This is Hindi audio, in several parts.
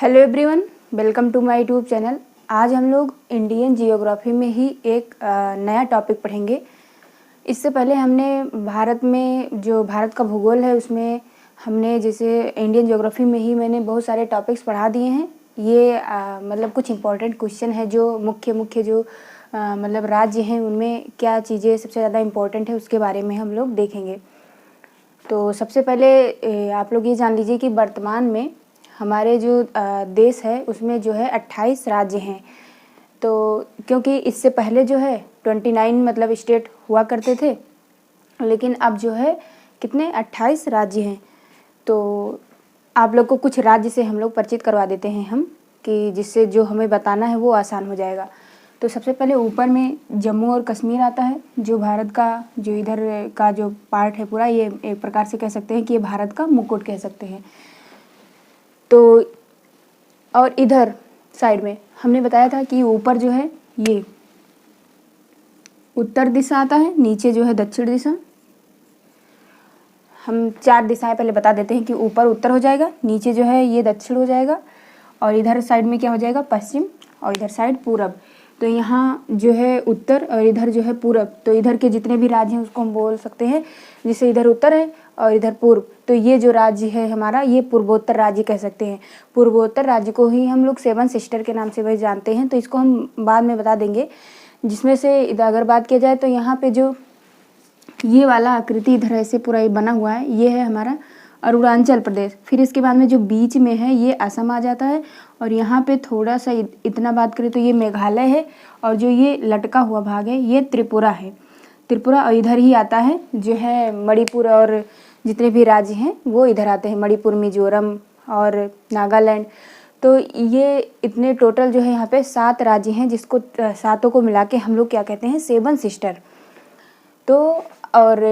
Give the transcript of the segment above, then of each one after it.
Hello everyone, welcome to my YouTube channel. आज हम लोग इंडियन जियोग्राफी में ही एक नया टॉपिक पढ़ेंगे। इससे पहले हमने भारत में जो भारत का भूगोल है उसमें हमने जैसे इंडियन जियोग्राफी में ही मैंने बहुत सारे टॉपिक्स पढ़ा दिए हैं। ये मतलब कुछ इंपॉर्टेंट क्वेश्चन है जो मुख्य जो मतलब राज्य हैं उनमें क्या चीज़ें सबसे ज़्यादा इम्पोर्टेंट है उसके बारे में हम लोग देखेंगे। तो सबसे पहले आप लोग ये जान लीजिए कि वर्तमान में हमारे जो देश है उसमें जो है 28 राज्य हैं। तो क्योंकि इससे पहले जो है 29 मतलब स्टेट हुआ करते थे, लेकिन अब जो है कितने 28 राज्य हैं। तो आप लोग को कुछ राज्य से हम लोग परिचित करवा देते हैं हम, कि जिससे जो हमें बताना है वो आसान हो जाएगा। तो सबसे पहले ऊपर में जम्मू और कश्मीर आता है, जो भारत का जो इधर का जो पार्ट है पूरा, ये एक प्रकार से कह सकते हैं कि ये भारत का मुकुट कह सकते हैं। तो और इधर साइड में हमने बताया था कि ऊपर जो है ये उत्तर दिशा आता है, नीचे जो है दक्षिण दिशा। हम 4 दिशाएं पहले बता देते हैं कि ऊपर उत्तर हो जाएगा, नीचे जो है ये दक्षिण हो जाएगा, और इधर साइड में क्या हो जाएगा पश्चिम, और इधर साइड पूरब। तो यहाँ जो है उत्तर और इधर जो है पूरब, तो इधर के जितने भी राज्य हैं उसको हम बोल सकते हैं, जैसे इधर उत्तर है और इधर पूर्व, तो ये जो राज्य है हमारा ये पूर्वोत्तर राज्य कह सकते हैं। पूर्वोत्तर राज्य को ही हम लोग 7 सिस्टर के नाम से वही जानते हैं, तो इसको हम बाद में बता देंगे। जिसमें से अगर बात किया जाए तो यहाँ पे जो ये वाला आकृति इधर ऐसे पूरा बना हुआ है, ये है हमारा अरुणाचल प्रदेश। फिर इसके बाद में जो बीच में है ये असम आ जाता है, और यहाँ पे थोड़ा सा इतना बात करें तो ये मेघालय है, और जो ये लटका हुआ भाग है ये त्रिपुरा है। त्रिपुरा, और इधर ही आता है जो है मणिपुर, और जितने भी राज्य हैं वो इधर आते हैं, मणिपुर, मिजोरम और नागालैंड। तो ये इतने टोटल जो है यहाँ पे 7 राज्य हैं, जिसको 7 को मिला के हम लोग क्या कहते हैं 7 सिस्टर। तो और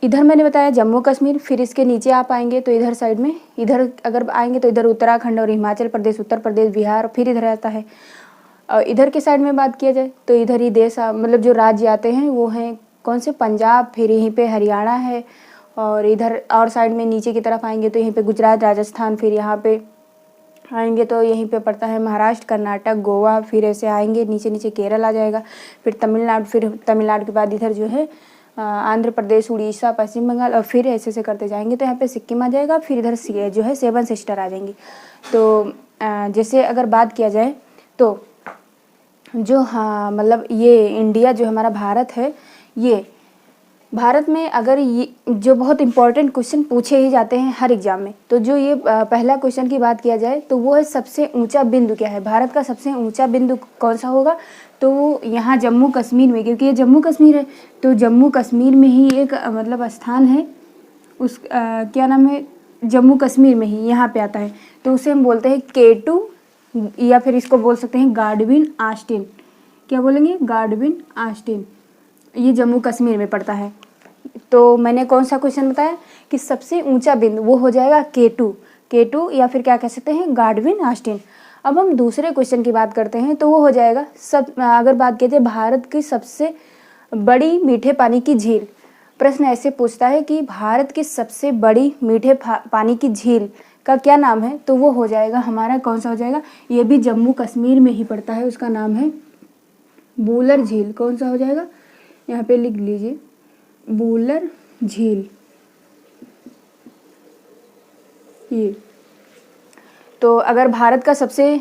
इधर मैंने बताया जम्मू कश्मीर। फिर इसके नीचे आप आएंगे तो इधर साइड में, इधर अगर आएंगे तो इधर उत्तराखंड और हिमाचल प्रदेश, उत्तर प्रदेश, बिहार, फिर इधर आता है। और इधर के साइड में बात किया जाए तो इधर ही देश मतलब जो राज्य आते हैं वो हैं कौन से, पंजाब, फिर यहीं पे हरियाणा है, और इधर और साइड में नीचे की तरफ आएंगे तो यहीं पे गुजरात, राजस्थान, फिर यहाँ पे आएंगे तो यहीं पे पड़ता है महाराष्ट्र, कर्नाटक, गोवा, फिर ऐसे आएंगे नीचे नीचे केरल आ जाएगा, फिर तमिलनाडु, फिर तमिलनाडु के बाद इधर जो है आंध्र प्रदेश, उड़ीसा, पश्चिम बंगाल, और फिर ऐसे ऐसे करते जाएंगे तो यहाँ पे सिक्किम आ जाएगा। फिर इधर जो है 7 सिस्टर आ जाएंगी। तो जैसे अगर बात किया जाए तो जो हाँ मतलब ये इंडिया जो हमारा भारत है, ये भारत में अगर ये जो बहुत इंपॉर्टेंट क्वेश्चन पूछे ही जाते हैं हर एग्जाम में, तो जो ये पहला क्वेश्चन की बात किया जाए तो वो है सबसे ऊंचा बिंदु क्या है, भारत का सबसे ऊंचा बिंदु कौन सा होगा। तो वो यहाँ जम्मू कश्मीर में, क्योंकि ये जम्मू कश्मीर है, तो जम्मू कश्मीर में ही एक मतलब स्थान है, उस क्या नाम है, जम्मू कश्मीर में ही यहाँ पे आता है, तो उसे हम बोलते हैं K2, या फिर इसको बोल सकते हैं गाडविन आस्टिन। क्या बोलेंगे, गाडविन आस्टिन। ये जम्मू कश्मीर में पड़ता है। तो मैंने कौन सा क्वेश्चन बताया कि सबसे ऊंचा बिंदु वो हो जाएगा K2 या फिर क्या कह सकते हैं गाडविन आस्टिन। अब हम दूसरे क्वेश्चन की बात करते हैं तो वो हो जाएगा अगर बात की जाए भारत की सबसे बड़ी मीठे पानी की झील। प्रश्न ऐसे पूछता है कि भारत की सबसे बड़ी मीठे पानी की झील का क्या नाम है, तो वो हो जाएगा हमारा कौन सा हो जाएगा, ये भी जम्मू कश्मीर में ही पड़ता है, उसका नाम है बूलर झील। कौन सा हो जाएगा, यहाँ पे लिख लीजिए बूलर झील। ये तो अगर भारत का सबसे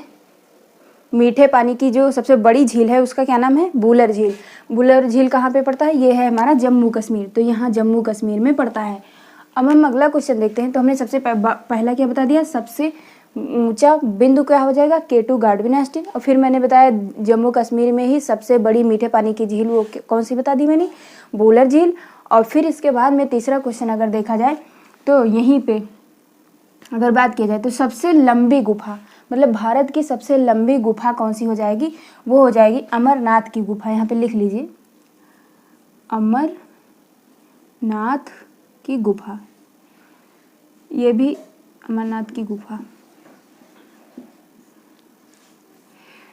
मीठे पानी की जो सबसे बड़ी झील है उसका क्या नाम है, बूलर झील। बूलर झील कहाँ पे पड़ता है, ये है हमारा जम्मू कश्मीर, तो यहाँ जम्मू कश्मीर में पड़ता है। अब हम अगला क्वेश्चन देखते हैं। तो हमने सबसे पहला क्या बता दिया, सबसे ऊंचा बिंदु क्या हो जाएगा K2 गाडविन आस्टिन, और फिर मैंने बताया जम्मू कश्मीर में ही सबसे बड़ी मीठे पानी की झील वो कौन सी बता दी मैंने, बूलर झील। और फिर इसके बाद में तीसरा क्वेश्चन अगर देखा जाए तो यहीं पे अगर बात की जाए तो सबसे लंबी गुफा, मतलब भारत की सबसे लंबी गुफा कौन सी हो जाएगी, वो हो जाएगी अमरनाथ की गुफा। यहाँ पे लिख लीजिए अमरनाथ की गुफा, ये भी अमरनाथ की गुफा,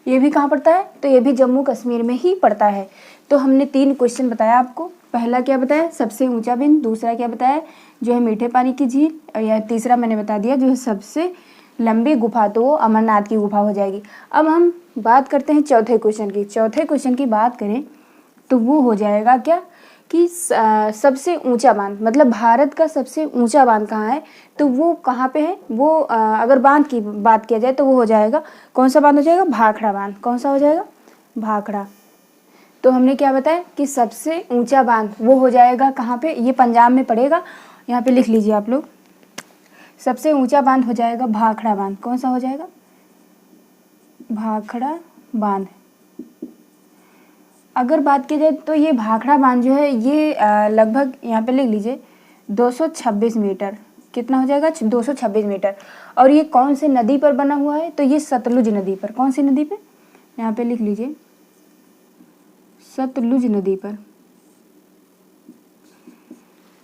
ये भी कहाँ पड़ता है, तो ये भी जम्मू कश्मीर में ही पड़ता है। तो हमने 3 क्वेश्चन बताया आपको। पहला क्या बताया, सबसे ऊंचा बिंदु, दूसरा क्या बताया जो है मीठे पानी की झील, और यह तीसरा मैंने बता दिया जो है सबसे लंबी गुफा तो वो अमरनाथ की गुफा हो जाएगी। अब हम बात करते हैं चौथे क्वेश्चन की। चौथे क्वेश्चन की बात करें तो वो हो जाएगा क्या कि सबसे ऊंचा बांध, मतलब भारत का सबसे ऊंचा बांध कहाँ है, तो वो कहाँ पे है, वो अगर बांध की बात किया जाए तो वो हो जाएगा, कौन सा बांध हो जाएगा, भाखड़ा बांध। कौन सा हो जाएगा, भाखड़ा। तो हमने क्या बताया कि सबसे ऊंचा बांध वो हो जाएगा कहाँ पे, ये पंजाब में पड़ेगा, यहाँ पे लिख लीजिए आप लोग। सबसे ऊंचा बांध हो जाएगा भाखड़ा बांध। कौन सा हो जाएगा, भाखड़ा बांध। अगर बात की जाए तो ये भाखड़ा बांध जो है ये लगभग यहाँ पे लिख लीजिए 226 मीटर। कितना हो जाएगा, 226 मीटर। और ये कौन से नदी पर बना हुआ है, तो ये सतलुज नदी पर। कौन सी नदी पे, यहाँ पे लिख लीजिए सतलुज नदी पर।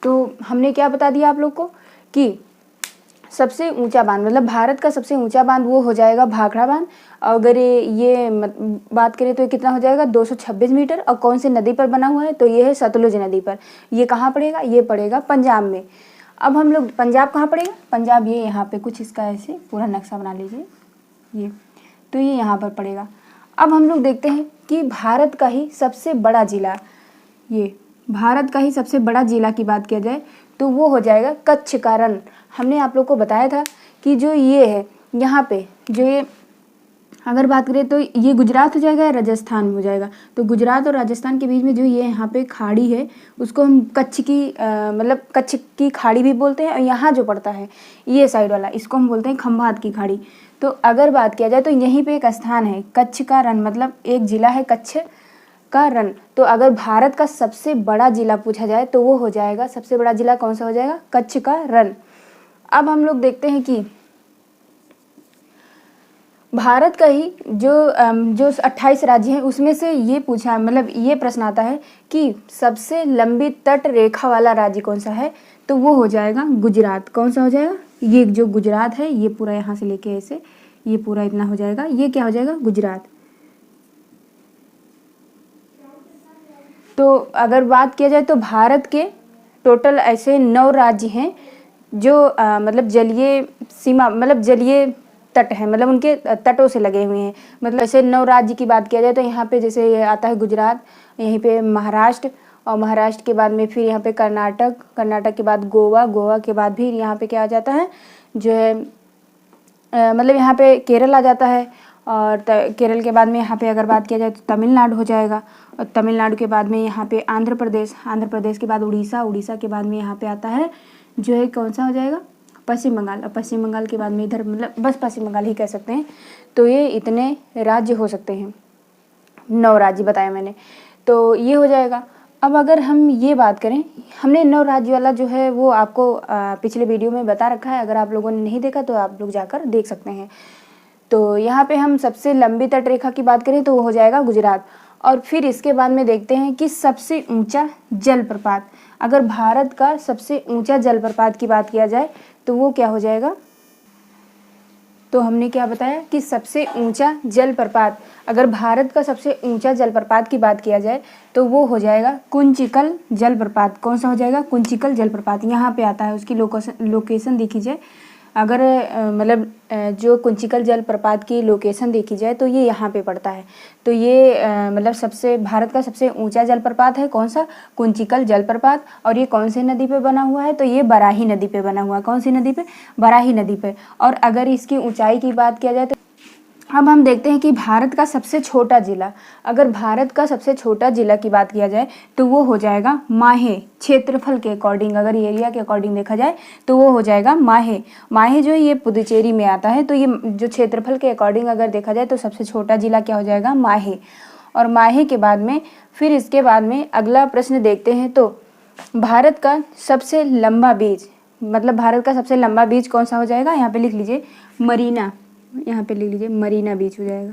तो हमने क्या बता दिया आप लोग को कि सबसे ऊंचा बांध, मतलब भारत का सबसे ऊंचा बांध वो हो जाएगा भाखड़ा बांध। अगर ये बात करें तो ये कितना हो जाएगा, 226 मीटर। और कौन सी नदी पर बना हुआ है, तो ये है सतलुज नदी पर। ये कहाँ पड़ेगा, ये पड़ेगा पंजाब में। अब हम लोग पंजाब कहाँ पड़ेगा, पंजाब ये यहाँ पे कुछ इसका ऐसे पूरा नक्शा बना लीजिए, ये तो ये यहाँ पर पड़ेगा। अब हम लोग देखते हैं कि भारत का ही सबसे बड़ा जिला, ये भारत का ही सबसे बड़ा जिला की बात किया जाए तो वो हो जाएगा कच्छ का रण। हमने आप लोग को बताया था कि जो ये है यहाँ पे जो ये अगर बात करें तो ये गुजरात हो जाएगा या राजस्थान हो जाएगा, तो गुजरात और राजस्थान के बीच में जो ये यहाँ पे खाड़ी है उसको हम कच्छ की मतलब कच्छ की खाड़ी भी बोलते हैं। और यहाँ जो पड़ता है ये साइड वाला इसको हम बोलते हैं खंभात की खाड़ी। तो अगर बात किया जाए तो यहीं पे एक स्थान है कच्छ का रण, मतलब एक जिला है कच्छ का रण। तो अगर भारत का सबसे बड़ा जिला पूछा जाए तो वो हो जाएगा, सबसे बड़ा जिला कौन सा हो जाएगा, कच्छ का रण। अब हम लोग देखते हैं कि भारत का ही जो 28 राज्य हैं उसमें से ये पूछा, मतलब ये प्रश्न आता है कि सबसे लंबी तट रेखा वाला राज्य कौन सा है, तो वो हो जाएगा गुजरात। कौन सा हो जाएगा, ये जो गुजरात है ये पूरा यहाँ से लेके ऐसे ये पूरा इतना हो जाएगा, ये क्या हो जाएगा, गुजरात। तो अगर बात किया जाए तो भारत के टोटल ऐसे 9 राज्य हैं जो मतलब जलीय सीमा, मतलब जलीय तट है, मतलब उनके तटों से लगे हुए हैं। मतलब ऐसे 9 राज्य की बात किया जाए तो यहाँ पे जैसे ये आता है गुजरात, यहीं पे महाराष्ट्र, और महाराष्ट्र के बाद में फिर यहाँ पे कर्नाटक, कर्नाटक के बाद गोवा, गोवा के बाद फिर यहाँ पे क्या आ जाता है जो है मतलब यहाँ पे केरल आ जाता है। और केरल के बाद में यहाँ पे अगर बात किया जाए तो तमिलनाडु हो जाएगा। और तमिलनाडु के बाद में यहाँ पे आंध्र प्रदेश, आंध्र प्रदेश के बाद उड़ीसा, उड़ीसा के बाद में यहाँ पे आता है जो है कौन सा हो जाएगा, पश्चिम बंगाल। और पश्चिम बंगाल के बाद में इधर मतलब बस पश्चिम बंगाल ही कह सकते हैं। तो ये इतने राज्य हो सकते हैं, 9 राज्य बताया मैंने, तो ये हो जाएगा। अब अगर हम ये बात करें, हमने 9 राज्य वाला जो है वो आपको पिछले वीडियो में बता रखा है, अगर आप लोगों ने नहीं देखा तो आप लोग जाकर देख सकते हैं। तो यहाँ पे हम सबसे लंबी तट रेखा की बात करें तो वो हो जाएगा गुजरात। और फिर इसके बाद में देखते हैं कि सबसे ऊंचा जलप्रपात, अगर भारत का सबसे ऊंचा जलप्रपात की बात किया जाए तो वो क्या हो जाएगा, तो हमने क्या बताया कि सबसे ऊंचा जलप्रपात, अगर भारत का सबसे ऊंचा जलप्रपात की बात किया जाए तो वो हो जाएगा कुंचिकल जलप्रपात। कौन सा हो जाएगा, कुंचिकल जलप्रपात। यहाँ पे आता है, उसकी लोकेशन देखी जाए, अगर मतलब जो कुंचिकल जलप्रपात की लोकेशन देखी जाए तो ये यहाँ पे पड़ता है। तो ये मतलब सबसे भारत का सबसे ऊंचा जलप्रपात है कौन सा, कुंचिकल जलप्रपात। और ये कौन सी नदी पे बना हुआ है, तो ये बराही नदी पे बना हुआ है। कौन सी नदी पे, बराही नदी पे। और अगर इसकी ऊंचाई की बात किया जाए तो अब हम देखते हैं कि भारत का सबसे छोटा जिला, अगर भारत का सबसे छोटा जिला की बात किया जाए तो वो हो जाएगा माहे। क्षेत्रफल के अकॉर्डिंग, अगर एरिया के अकॉर्डिंग देखा जाए तो वो हो जाएगा माहे। माहे जो है ये पुदुचेरी में आता है। तो ये जो क्षेत्रफल के अकॉर्डिंग अगर देखा जाए तो सबसे छोटा जिला क्या हो जाएगा, माहे। और माहे के बाद में फिर इसके बाद में अगला प्रश्न देखते हैं, तो भारत का सबसे लंबा बीच, मतलब भारत का सबसे लंबा बीच कौन सा हो जाएगा, यहाँ पे लिख लीजिए मरीना, यहाँ पे लिख लीजिए मरीना बीच हो जाएगा,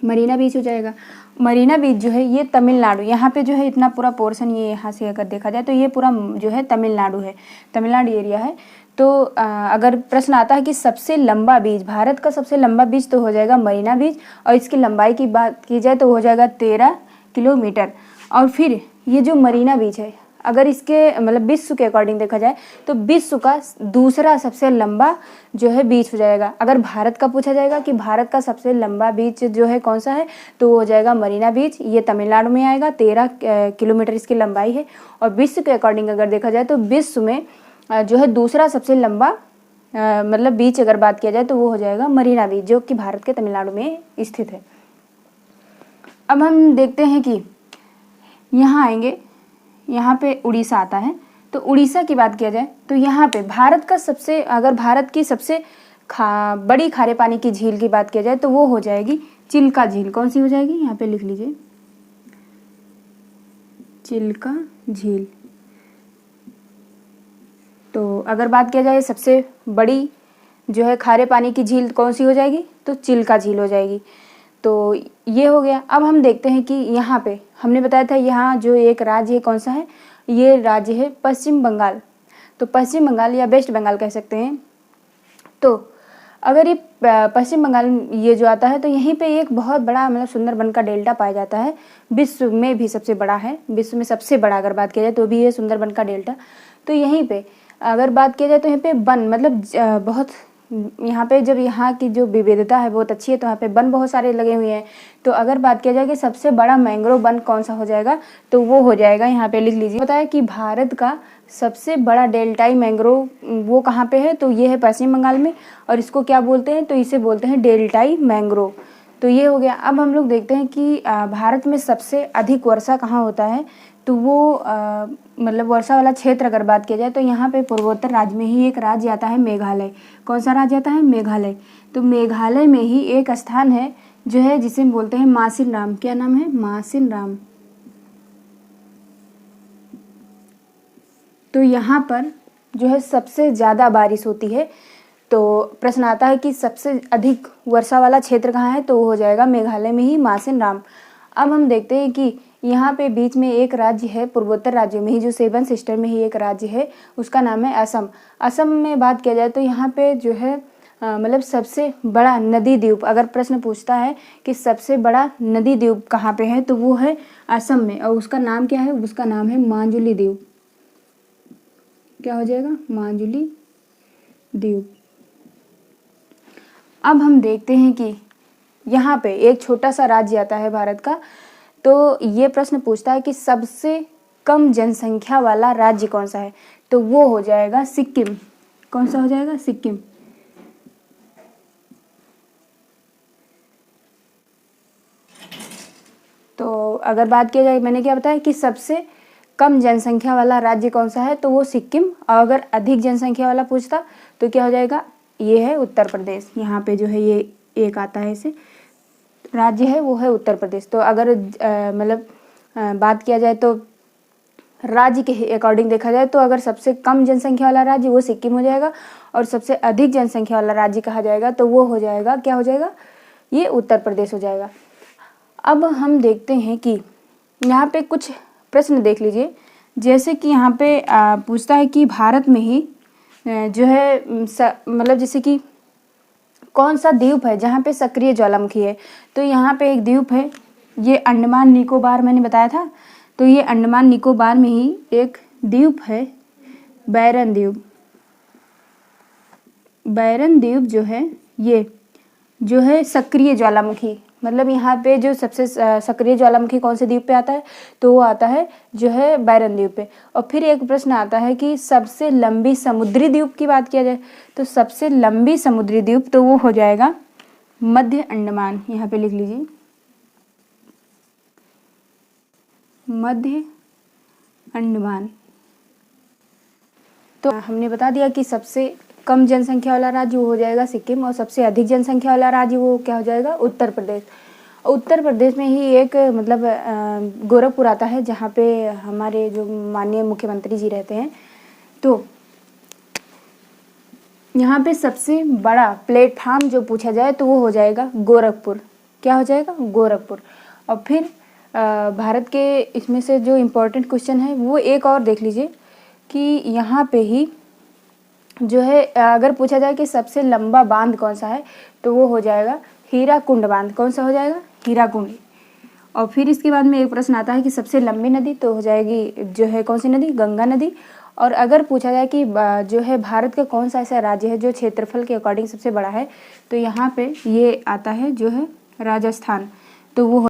मरीना बीच हो जाएगा। मरीना बीच जो है ये तमिलनाडु, यहाँ पे जो है इतना पूरा पोर्शन ये यहाँ से अगर देखा जाए तो ये पूरा जो है तमिलनाडु है, तमिलनाडु एरिया है। तो अगर प्रश्न आता है कि सबसे लंबा बीच, भारत का सबसे लंबा बीच, तो हो जाएगा मरीना बीच। और इसकी लंबाई की बात की जाए तो हो जाएगा 13 किलोमीटर। और फिर ये जो मरीना बीच है, अगर इसके मतलब विश्व के अकॉर्डिंग देखा जाए तो विश्व का दूसरा सबसे लंबा जो है बीच हो जाएगा। अगर भारत का पूछा जाएगा कि भारत का सबसे लंबा बीच जो है कौन सा है, तो वो हो जाएगा मरीना बीच। ये तमिलनाडु में आएगा, 13 किलोमीटर इसकी लंबाई है। और विश्व के अकॉर्डिंग अगर देखा जाए तो विश्व में जो है दूसरा सबसे लंबा मतलब बीच अगर बात किया जाए तो वो हो जाएगा मरीना बीच, जो कि भारत के तमिलनाडु में स्थित है। अब हम देखते हैं कि यहाँ आएंगे, यहाँ पे उड़ीसा आता है। तो उड़ीसा की बात किया जाए तो यहाँ पे भारत का सबसे, अगर भारत की सबसे बड़ी खारे पानी की झील की बात किया जाए तो वो हो जाएगी चिल्का झील। कौन सी हो जाएगी, यहाँ पे लिख लीजिए, चिल्का झील। तो अगर बात किया जाए सबसे बड़ी जो है खारे पानी की झील कौन सी हो जाएगी, तो चिल्का झील हो जाएगी। तो ये हो गया। अब हम देखते हैं कि यहाँ पे हमने बताया था यहाँ जो एक राज्य है कौन सा है, ये राज्य है पश्चिम बंगाल। तो पश्चिम बंगाल या वेस्ट बंगाल कह सकते हैं। तो अगर ये पश्चिम बंगाल ये जो आता है तो यहीं पे एक बहुत बड़ा मतलब सुंदरबन का डेल्टा पाया जाता है, विश्व में भी सबसे बड़ा है। विश्व में सबसे बड़ा अगर बात किया जाए तो भी ये सुंदरबन का डेल्टा। तो यहीं पे अगर बात किया जाए तो यहाँ पे वन मतलब बहुत, यहाँ पे जब यहाँ की जो विविधता है बहुत अच्छी है, तो यहाँ पे वन बहुत सारे लगे हुए हैं। तो अगर बात किया जाए कि सबसे बड़ा मैंग्रोव वन कौन सा हो जाएगा, तो वो हो जाएगा, यहाँ पे लिख लीजिए, पता है कि भारत का सबसे बड़ा डेल्टाई मैंग्रोव वो कहाँ पे है, तो ये है पश्चिम बंगाल में। और इसको क्या बोलते हैं, तो इसे बोलते हैं डेल्टाई मैंग्रोव। तो ये हो गया। अब हम लोग देखते हैं कि भारत में सबसे अधिक वर्षा कहाँ होता है, तो वो मतलब वर्षा वाला क्षेत्र अगर बात किया जाए तो यहाँ पे पूर्वोत्तर राज्य में ही एक राज्य आता है मेघालय। कौन सा राज्य आता है, मेघालय। तो मेघालय में ही एक स्थान है जो है जिसे हम बोलते हैं मासिन राम। क्या नाम है, मासिन राम। तो यहाँ पर जो है सबसे ज़्यादा बारिश होती है। तो प्रश्न आता है कि सबसे अधिक वर्षा वाला क्षेत्र कहाँ है, तो वो हो जाएगा मेघालय में ही मासिन राम। अब हम देखते हैं कि यहाँ पे बीच में एक राज्य है, पूर्वोत्तर राज्यों में ही जो 7 सिस्टर में ही एक राज्य है, उसका नाम है असम। असम में बात किया जाए तो यहाँ पे जो है मतलब सबसे बड़ा नदी द्वीप, अगर प्रश्न पूछता है कि सबसे बड़ा नदी द्वीप कहाँ पे है, तो वो है असम में। और उसका नाम क्या है, उसका नाम है माजुली द्वीप। क्या हो जाएगा, माजुली द्वीप। अब हम देखते हैं कि यहाँ पे एक छोटा सा राज्य आता है भारत का। तो ये प्रश्न पूछता है कि सबसे कम जनसंख्या वाला राज्य कौन सा है, तो वो हो जाएगा सिक्किम। कौन सा हो जाएगा, सिक्किम। तो अगर बात किया जाए, मैंने क्या बताया कि सबसे कम जनसंख्या वाला राज्य कौन सा है, तो वो सिक्किम। और अगर अधिक जनसंख्या वाला पूछता तो क्या हो जाएगा, ये है उत्तर प्रदेश। यहाँ पे जो है ये एक आता है, इसे राज्य है वो है उत्तर प्रदेश। तो अगर मतलब बात किया जाए तो राज्य के अकॉर्डिंग देखा जाए तो अगर सबसे कम जनसंख्या वाला राज्य वो सिक्किम हो जाएगा, और सबसे अधिक जनसंख्या वाला राज्य कहा जाएगा तो वो हो जाएगा, क्या हो जाएगा, ये उत्तर प्रदेश हो जाएगा। अब हम देखते हैं कि यहाँ पे कुछ प्रश्न देख लीजिए। जैसे कि यहाँ पे पूछता है कि भारत में ही जो है मतलब जैसे कि कौन सा द्वीप है जहाँ पे सक्रिय ज्वालामुखी है, तो यहाँ पे एक द्वीप है, ये अंडमान निकोबार मैंने बताया था। तो ये अंडमान निकोबार में ही एक द्वीप है बैरन द्वीप। बैरन द्वीप जो है ये जो है सक्रिय ज्वालामुखी, मतलब यहाँ पे जो सबसे सक्रिय ज्वालामुखी कौन से द्वीप पे आता है, तो वो आता है जो है बैरन द्वीप पे। और फिर एक प्रश्न आता है कि सबसे लंबी समुद्री द्वीप की बात किया जाए तो सबसे लंबी समुद्री द्वीप तो वो हो जाएगा मध्य अंडमान। यहाँ पे लिख लीजिए, मध्य अंडमान। तो हमने बता दिया कि सबसे कम जनसंख्या वाला राज्य वो हो जाएगा सिक्किम, और सबसे अधिक जनसंख्या वाला राज्य वो क्या हो जाएगा, उत्तर प्रदेश। उत्तर प्रदेश में ही एक मतलब गोरखपुर आता है, जहाँ पे हमारे जो माननीय मुख्यमंत्री जी रहते हैं। तो यहाँ पे सबसे बड़ा प्लेटफार्म जो पूछा जाए तो वो हो जाएगा गोरखपुर। क्या हो जाएगा, गोरखपुर। और फिर भारत के इसमें से जो इम्पोर्टेंट क्वेश्चन है वो एक और देख लीजिए कि यहाँ पे ही जो है अगर पूछा जाए कि सबसे लंबा बांध कौन सा है, तो वो हो जाएगा हीराकुंड बांध। कौन सा हो जाएगा, हीराकुंड। और फिर इसके बाद में एक प्रश्न आता है कि सबसे लंबी नदी, तो हो जाएगी जो है कौन सी नदी, गंगा नदी। और अगर पूछा जाए कि जो है भारत का कौन सा ऐसा राज्य है जो क्षेत्रफल के अकॉर्डिंग सबसे बड़ा है, तो यहाँ पे ये आता है जो है राजस्थान, तो वो